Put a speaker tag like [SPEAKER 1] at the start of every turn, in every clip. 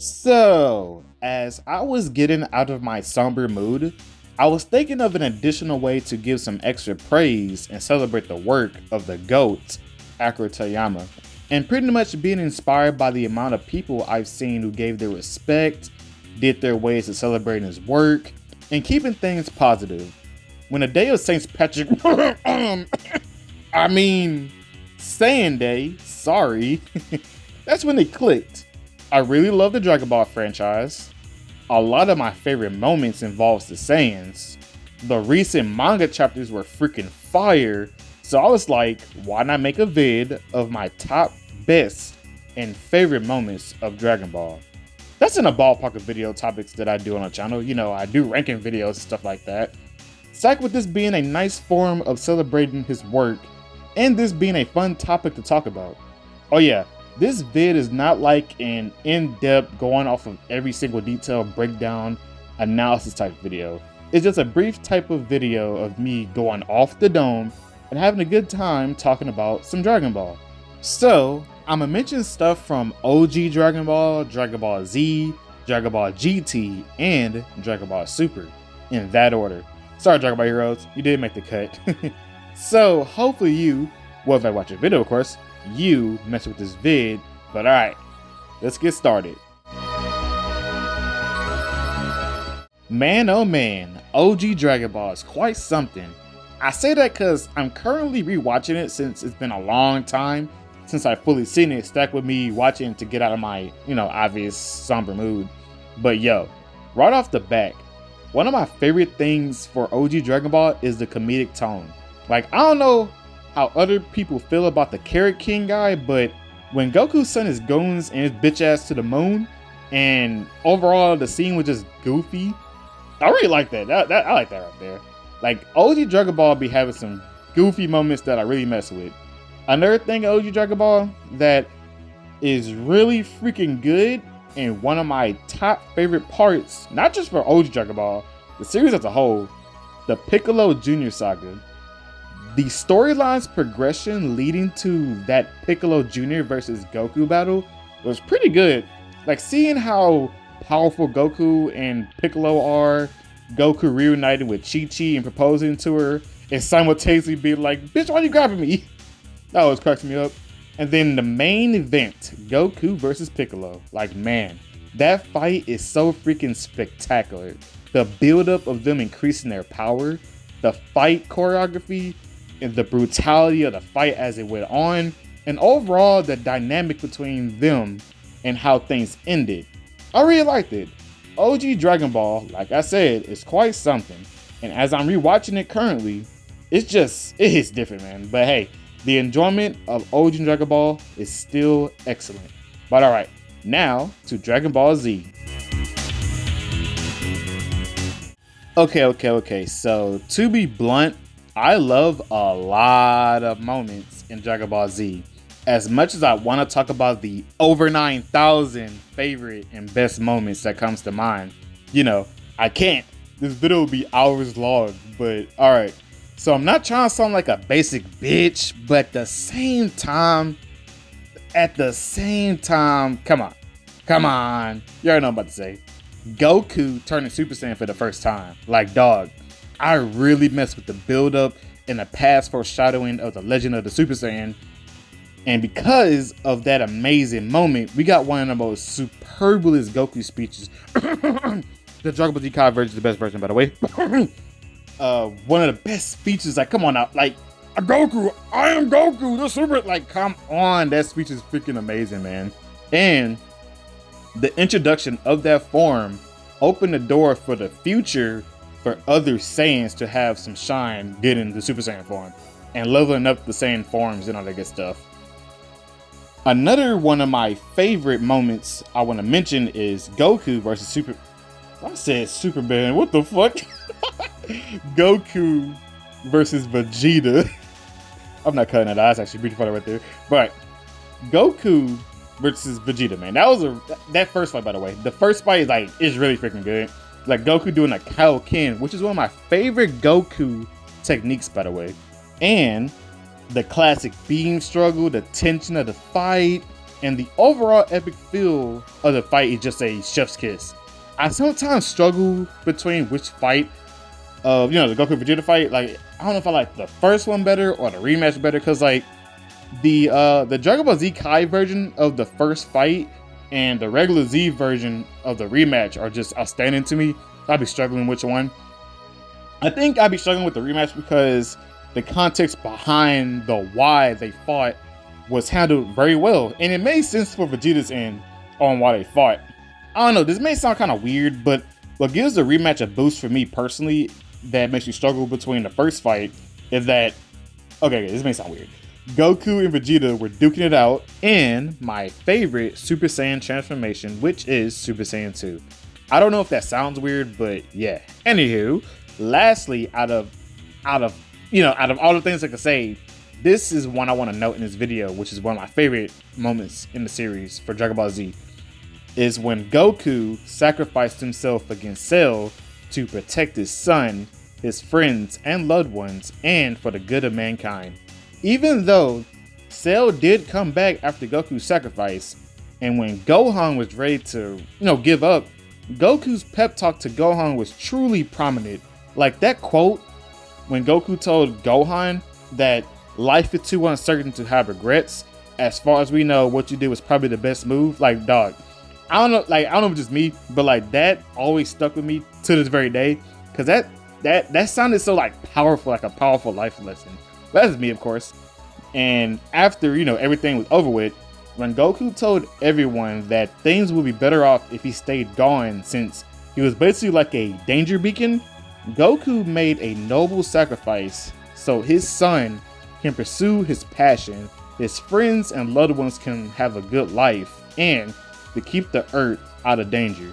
[SPEAKER 1] So, as I was getting out of my somber mood, I was thinking of an additional way to give some extra praise and celebrate the work of the GOAT, Akira Toriyama, and pretty much being inspired by the amount of people I've seen who gave their respect, did their ways to celebrating his work, and keeping things positive. When the day of St. Patrick, I mean, Saiyan Day, sorry, that's when it clicked. I really love the Dragon Ball franchise. A lot of my favorite moments involves the Saiyans. The recent manga chapters were freaking fire, so I was like, why not make a vid of my top best and favorite moments of Dragon Ball? That's in a ballpark of video topics that I do on the channel. You know, I do ranking videos and stuff like that. Stacked with this being a nice form of celebrating his work, and this being a fun topic to talk about. Oh yeah, this vid is not like an in-depth going off of every single detail breakdown analysis type video. It's just a brief type of video of me going off the dome and having a good time talking about some Dragon Ball. So, I'ma mention stuff from OG Dragon Ball Z, Dragon Ball GT, and Dragon Ball Super, in that order. Sorry Dragon Ball Heroes, you did make the cut. So, hopefully you, well if I watch your video of course, you mess with this vid, but alright, let's get started. Man oh man, OG Dragon Ball is quite something. I say that because I'm currently rewatching it since it's been a long time since I've fully seen it, stacked with me watching to get out of my, obvious somber mood. But yo, right off the bat, one of my favorite things for OG Dragon Ball is the comedic tone. Like, I don't know how other people feel about the Carrot King guy, but when Goku sent his goons and his bitch ass to the moon, and overall the scene was just goofy, I really like that. I like that right there. Like, OG Dragon Ball be having some goofy moments that I really mess with. Another thing OG Dragon Ball that is really freaking good and one of my top favorite parts, not just for OG Dragon Ball, the series as a whole, the Piccolo Jr. saga. The storyline's progression leading to that Piccolo Jr. versus Goku battle was pretty good. Like, seeing how powerful Goku and Piccolo are, Goku reuniting with Chi-Chi and proposing to her, and simultaneously being like, bitch, why are you grabbing me? That always cracks me up. And then the main event, Goku versus Piccolo. Like, man, that fight is so freaking spectacular. The buildup of them increasing their power, the fight choreography, and the brutality of the fight as it went on, and overall the dynamic between them and how things ended. I really liked it. OG Dragon Ball, like I said, is quite something. And as I'm rewatching it currently, it hits different, man. But hey, the enjoyment of OG Dragon Ball is still excellent. But alright, now to Dragon Ball Z. Okay, so to be blunt, I love a lot of moments in Dragon Ball Z. As much as I want to talk about the over 9,000 favorite and best moments that comes to mind, I can't. This video will be hours long, but alright. So I'm not trying to sound like a basic bitch, but at the same time, come on. You already know what I'm about to say. Goku turning Super Saiyan for the first time. Like, dog, I really messed with the build-up and the past foreshadowing of the legend of the Super Saiyan. And because of that amazing moment, we got one of the most superbulous Goku speeches. The Dragon Ball Z Kai version is the best version, by the way. One of the best speeches. Like, come on now. Like, Goku, I am Goku, the Super. Like, come on. That speech is freaking amazing, man. And the introduction of that form opened the door for the future for other Saiyans to have some shine getting the Super Saiyan form and leveling up the Saiyan forms and all that good stuff. Another one of my favorite moments I want to mention is Goku versus I said Superman, what the fuck? Goku versus Vegeta. I'm not cutting that out, that's actually pretty funny right there. But Goku versus Vegeta, man. That first fight, by the way. The first fight is really freaking good. Like Goku doing a Kaioken, which is one of my favorite Goku techniques, by the way. And the classic beam struggle, the tension of the fight, and the overall epic feel of the fight is just a chef's kiss. I sometimes struggle between which fight of, the Goku Vegeta fight. Like, I don't know if I like the first one better or the rematch better, because like the Dragon Ball Z Kai version of the first fight and the regular Z version of the rematch are just outstanding to me. I'd be struggling which one. I think I'd be struggling with the rematch because the context behind the why they fought was handled very well, and it made sense for Vegeta's end on why they fought. I don't know, this may sound kind of weird, but what gives the rematch a boost for me personally that makes me struggle between the first fight is that, okay, this may sound weird, Goku and Vegeta were duking it out in my favorite Super Saiyan transformation, which is Super Saiyan 2. I don't know if that sounds weird, but yeah. Anywho, lastly, out of all the things I could say, this is one I want to note in this video, which is one of my favorite moments in the series for Dragon Ball Z, is when Goku sacrificed himself against Cell to protect his son, his friends, and loved ones, and for the good of mankind. Even though Cell did come back after Goku's sacrifice, and when Gohan was ready to, give up, Goku's pep talk to Gohan was truly prominent. Like that quote when Goku told Gohan that life is too uncertain to have regrets. As far as we know, what you did was probably the best move. Like, dog, I don't know if it's just me, but like that always stuck with me to this very day, because that sounded so like powerful, like a powerful life lesson. That's me, of course. And after everything was over with, when Goku told everyone that things would be better off if he stayed gone, since he was basically like a danger beacon, Goku made a noble sacrifice so his son can pursue his passion, his friends and loved ones can have a good life, and to keep the Earth out of danger.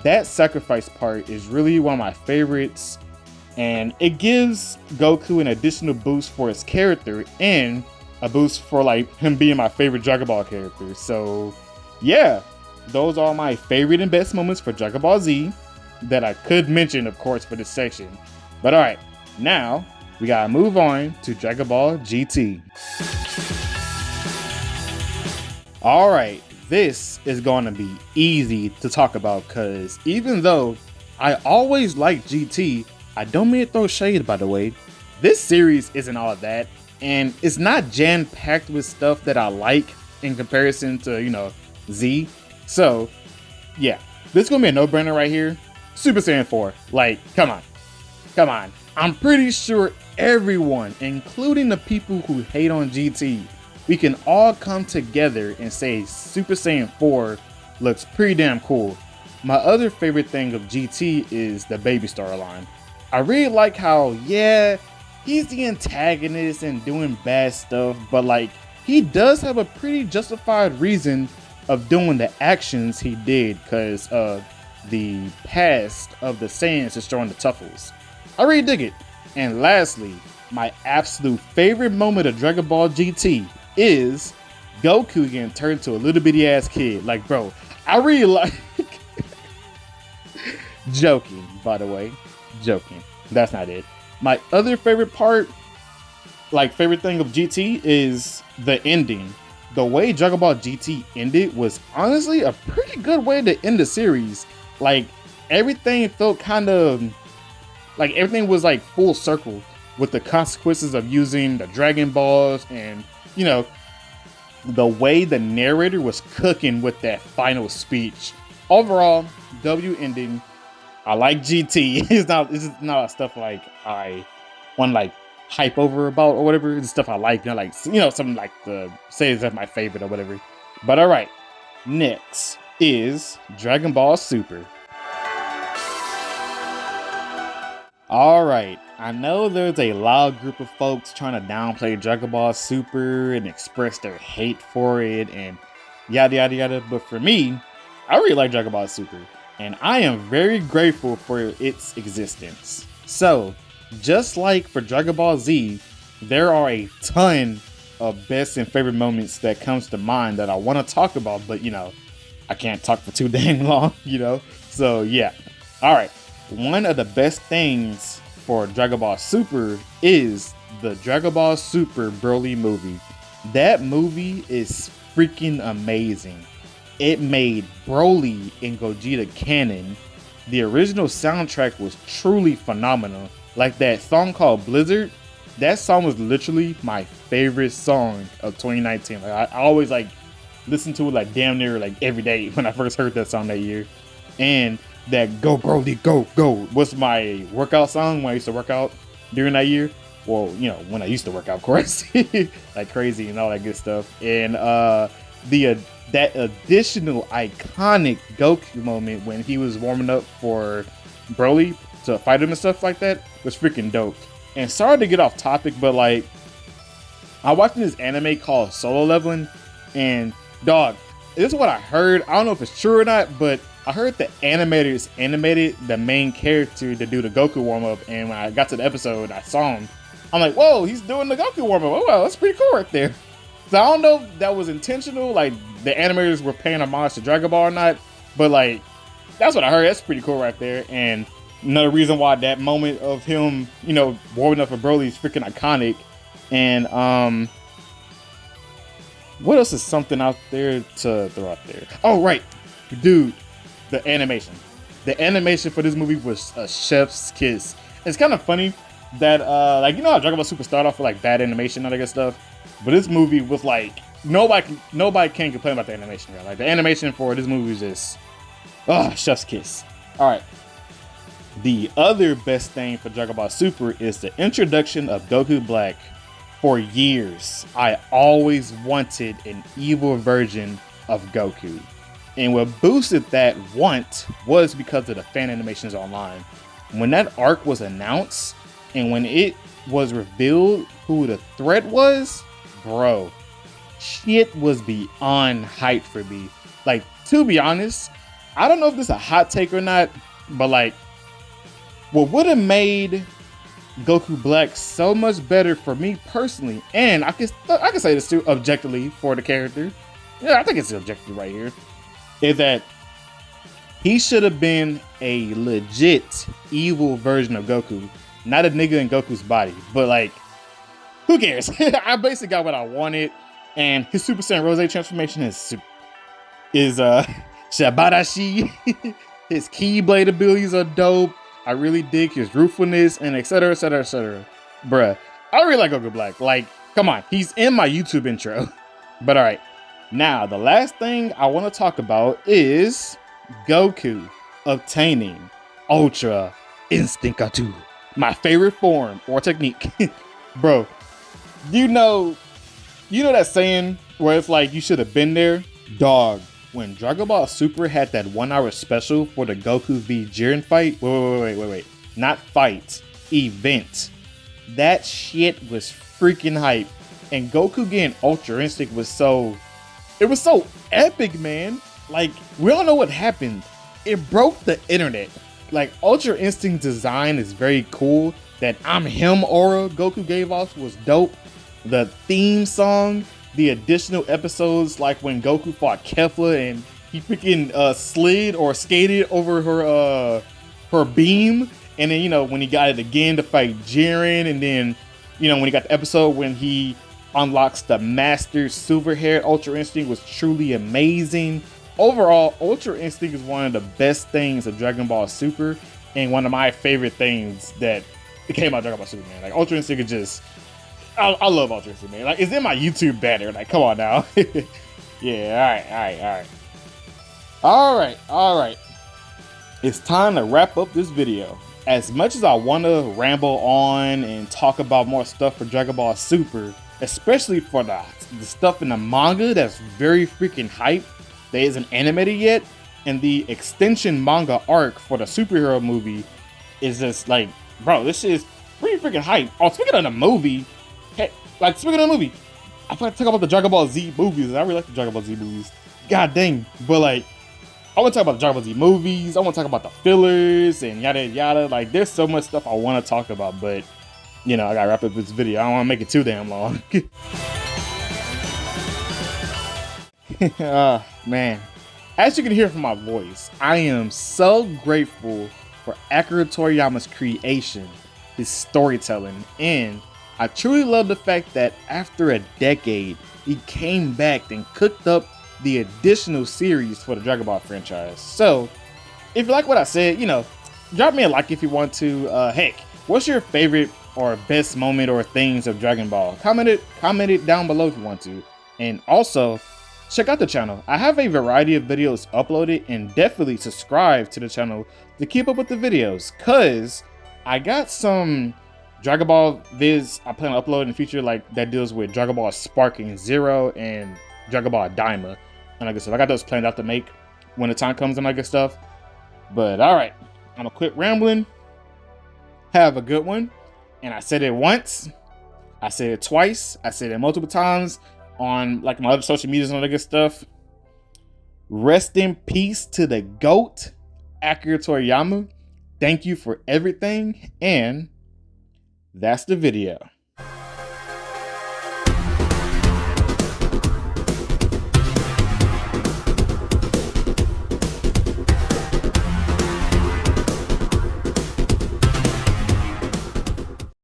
[SPEAKER 1] That sacrifice part is really one of my favorites, and it gives Goku an additional boost for his character and a boost for like him being my favorite Dragon Ball character. So yeah, those are my favorite and best moments for Dragon Ball Z that I could mention, of course, for this section. But alright, now we gotta move on to Dragon Ball GT. Alright, this is gonna be easy to talk about, because even though I always liked GT, I don't mean to throw shade, by the way, this series isn't all of that, and it's not jam-packed with stuff that I like in comparison to, Z. So, yeah, this is gonna be a no-brainer right here. Super Saiyan 4, like, come on. I'm pretty sure everyone, including the people who hate on GT, we can all come together and say Super Saiyan 4 looks pretty damn cool. My other favorite thing of GT is the baby storyline. I really like how, yeah, he's the antagonist and doing bad stuff, but like, he does have a pretty justified reason of doing the actions he did, because of the past of the Saiyans destroying the Tuffles. I really dig it. And lastly, my absolute favorite moment of Dragon Ball GT is Goku getting turned to a little bitty ass kid. Like, bro, I really like joking, by the way. Joking. That's not it. My other favorite part, like favorite thing of GT, is the ending. The way Dragon Ball GT ended was honestly a pretty good way to end the series. Like, everything felt kind of like everything was like full circle with the consequences of using the Dragon Balls, and the way the narrator was cooking with that final speech. Overall, W ending. I like GT. It's not stuff like I want to like hype over about or whatever. It's stuff I like, something like the say that's my favorite or whatever. But all right, next is Dragon Ball Super. All right, I know there's a loud group of folks trying to downplay Dragon Ball Super and express their hate for it and yada yada yada, but for me, I really like Dragon Ball Super, and I am very grateful for its existence. So, just like for Dragon Ball Z, there are a ton of best and favorite moments that comes to mind that I want to talk about, but I can't talk for too dang long, So yeah. All right. One of the best things for Dragon Ball Super is the Dragon Ball Super Broly movie. That movie is freaking amazing. It made Broly and Gogeta canon. The original soundtrack was truly phenomenal. Like that song called Blizzard, that song was literally my favorite song of 2019. Like I always like listen to it like damn near like every day when I first heard that song that year. And that Go Broly Go Go was my workout song when I used to work out during that year. Well, you know, when I used to work out, of course, like crazy and all that good stuff. And that additional iconic Goku moment when he was warming up for Broly to fight him and stuff like that was freaking dope. And sorry to get off topic, but like I'm watching this anime called Solo Leveling, and dog, this is what I heard. I don't know if it's true or not, but I heard the animators animated the main character to do the Goku warm up, and when I got to the episode, I saw him. I'm like, whoa, he's doing the Goku warm up. Oh wow, that's pretty cool right there. So I don't know if that was intentional, like the animators were paying homage to Dragon Ball or not, but like that's what I heard. That's pretty cool right there. And another reason why that moment of him, you know, warming up for Broly is freaking iconic. And what else is something out there to throw out there? Oh right, dude, the animation. The animation for this movie was a chef's kiss. It's kind of funny that like, you know how Dragon Ball Super started off with like bad animation and all that good stuff, but this movie was like nobody can complain about the animation, right? Like the animation for this movie is just chef's kiss. All right, the other best thing for Dragon Ball Super is the introduction of Goku Black. For years I always wanted an evil version of Goku, and what boosted that want was because of the fan animations online. When that arc was announced and when it was revealed who the threat was, bro, shit was beyond hype for me. Like, to be honest, I don't know if this is a hot take or not, but like, what would have made Goku Black so much better for me personally, and I can say this too objectively for the character, yeah, I think it's objective right here, is that he should have been a legit evil version of Goku, not a nigga in Goku's body. But like, who cares? I basically got what I wanted, and his Super Saiyan Rose transformation is Shabarashi. His Keyblade abilities are dope. I really dig his ruefulness and etc, etc, etc. Bruh, I really like Goku Black. Like, come on, he's in my YouTube intro. But all right, now the last thing I want to talk about is Goku obtaining Ultra Instinct 2, my favorite form or technique. Bro, you know that saying where it's like you should have been there? Dog, when Dragon Ball Super had that 1 hour special for the Goku v Jiren fight, wait, not fight, event, that shit was freaking hype. And Goku getting Ultra Instinct was so epic, man. Like, we all know what happened. It broke the internet. Like, Ultra Instinct design is very cool. That I'm him aura Goku gave off was dope. The theme song, the additional episodes, like when Goku fought Kefla and he freaking slid or skated over her beam, and then, you know, when he got it again to fight Jiren, and then, you know, when he got the episode when he unlocks the Master Silver Hair Ultra Instinct was truly amazing. Overall, Ultra Instinct is one of the best things of Dragon Ball Super, and one of my favorite things that came out of Dragon Ball Super, man. Like, Ultra Instinct is just, I love Ultra Instinct, man. Like, it's in my YouTube banner. Like, come on now. Yeah, all right. It's time to wrap up this video. As much as I want to ramble on and talk about more stuff for Dragon Ball Super, especially for the stuff in the manga that's very freaking hype that isn't animated yet, and the extension manga arc for the superhero movie is just like, bro, this shit is pretty freaking hype. Oh, speaking of the movie, I forgot to talk about the Dragon Ball Z movies. I really like the Dragon Ball Z movies. God dang. But like, I want to talk about the Dragon Ball Z movies. I want to talk about the fillers and yada yada. Like, there's so much stuff I want to talk about, but you know, I gotta wrap up this video. I don't want to make it too damn long. Man, as you can hear from my voice, I am so grateful for Akira Toriyama's creation, his storytelling, and I truly love the fact that after a decade, he came back and cooked up the additional series for the Dragon Ball franchise. So, if you like what I said, drop me a like if you want to. Heck, what's your favorite or best moment or things of Dragon Ball? Comment it down below if you want to. And also, check out the channel. I have a variety of videos uploaded, and definitely subscribe to the channel to keep up with the videos, cause I got some Dragon Ball vids I plan to upload in the future, like that deals with Dragon Ball Sparking Zero and Dragon Ball Daima, and like I said, I got those planned out to make when the time comes and that good stuff. But all right, I'm gonna quit rambling. Have a good one. And I said it once, I said it twice, I said it multiple times on like my other social medias and all that good stuff. Rest in peace to the GOAT, Akira Toriyama. Thank you for everything, and that's the video.